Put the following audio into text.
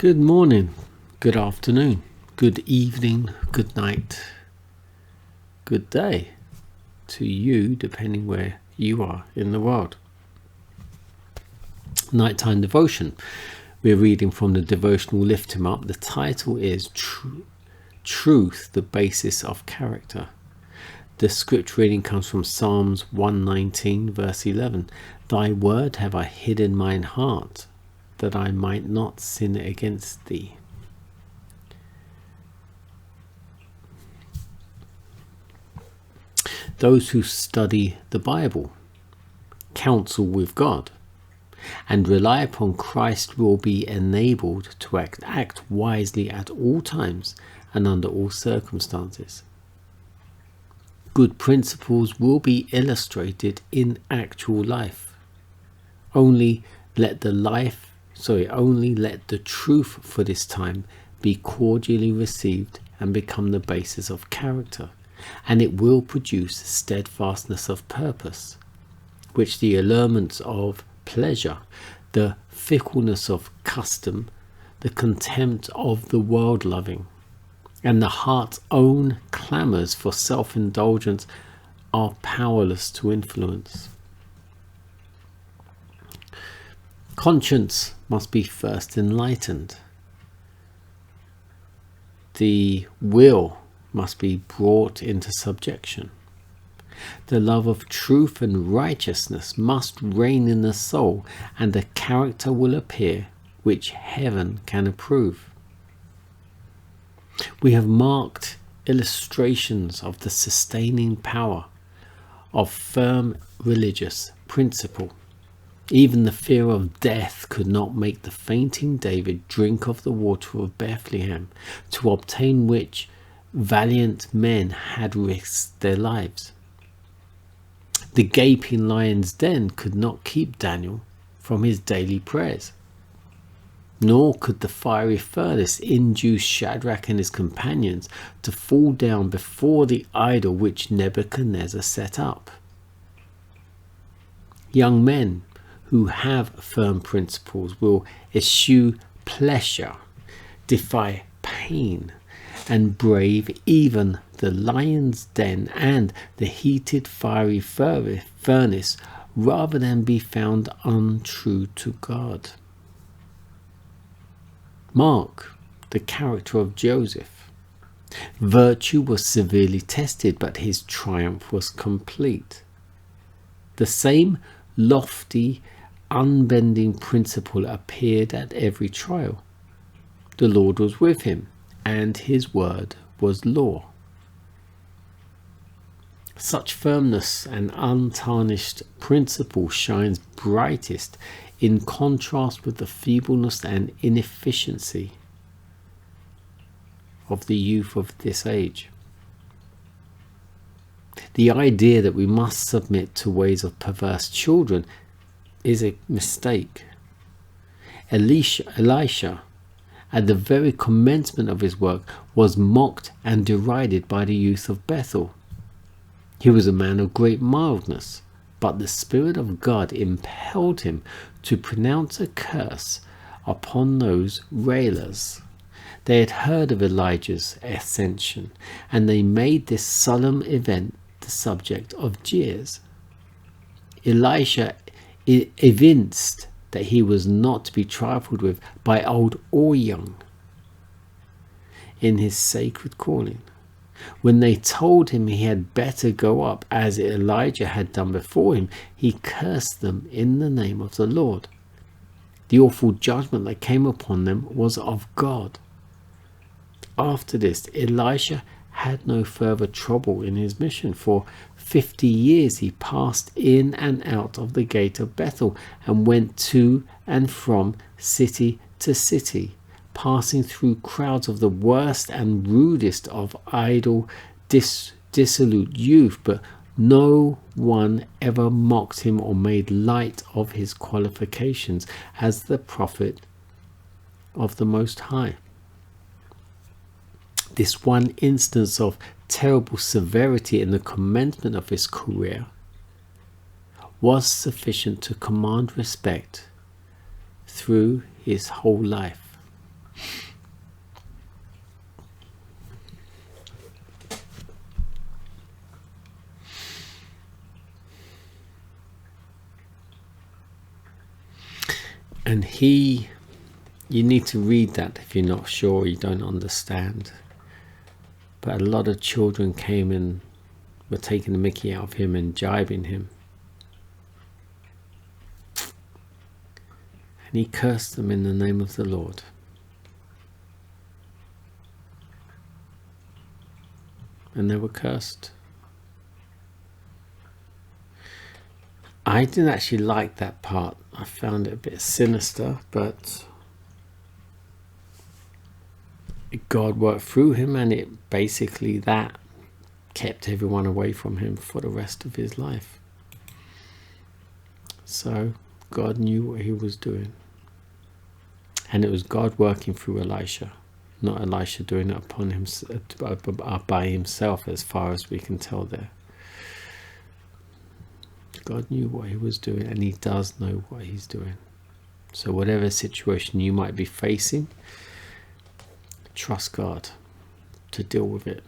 Good morning, good afternoon, good evening, good night, good day to you, depending where you are in the world. Nighttime devotion. We're reading from the devotional Lift Him Up. The title is Truth, the Basis of Character. The scripture reading comes from Psalms 119, verse 11. Thy word have I hid in mine heart, that I might not sin against thee. Those who study the Bible, counsel with God, and rely upon Christ will be enabled to act wisely at all times and under all circumstances. Good principles will be illustrated in actual life. Only let the truth for this time be cordially received and become the basis of character, and it will produce steadfastness of purpose, which the allurements of pleasure, the fickleness of custom, the contempt of the world-loving, and the heart's own clamors for self-indulgence are powerless to influence. Conscience must be first enlightened. The will must be brought into subjection. The love of truth and righteousness must reign in the soul, and a character will appear which heaven can approve. We have marked illustrations of the sustaining power of firm religious principle. Even the fear of death could not make the fainting David drink of the water of Bethlehem, to obtain which valiant men had risked their lives. The gaping lion's den could not keep Daniel from his daily prayers, nor could the fiery furnace induce Shadrach and his companions to fall down before the idol which Nebuchadnezzar set up. Young men who have firm principles will eschew pleasure, defy pain, and brave even the lion's den and the heated fiery furnace rather than be found untrue to God. Mark the character of Joseph. Virtue was severely tested, but his triumph was complete. The same lofty, unbending principle appeared at every trial. The Lord was with him, and his word was law. Such firmness and untarnished principle shines brightest in contrast with the feebleness and inefficiency of the youth of this age. The idea that we must submit to ways of perverse children is a mistake. Elisha, at the very commencement of his work, was mocked and derided by the youth of Bethel. He was a man of great mildness, but the Spirit of God impelled him to pronounce a curse upon those railers. They had heard of Elijah's ascension, and they made this solemn event the subject of jeers. Elisha evinced that he was not to be trifled with by old or young in his sacred calling. When they told him he had better go up as Elijah had done before him, he cursed them in the name of the Lord. The awful judgment that came upon them was of God. After this, Elisha had no further trouble in his mission. For 50 years he passed in and out of the gate of Bethel and went to and from city to city, passing through crowds of the worst and rudest of idle, dissolute youth, but no one ever mocked him or made light of his qualifications as the prophet of the Most High. This one instance of terrible severity in the commencement of his career was sufficient to command respect through his whole life. And you need to read that if you're not sure, you don't understand. But a lot of children came and were taking the mickey out of him and jibing him. And he cursed them in the name of the Lord. And they were cursed. I didn't actually like that part. I found it a bit sinister, but God worked through him, and it basically that kept everyone away from him for the rest of his life. So God knew what he was doing. And it was God working through Elisha, not Elisha doing it upon himself, by himself, as far as we can tell there. God knew what he was doing, and he does know what he's doing. So whatever situation you might be facing, trust God to deal with it.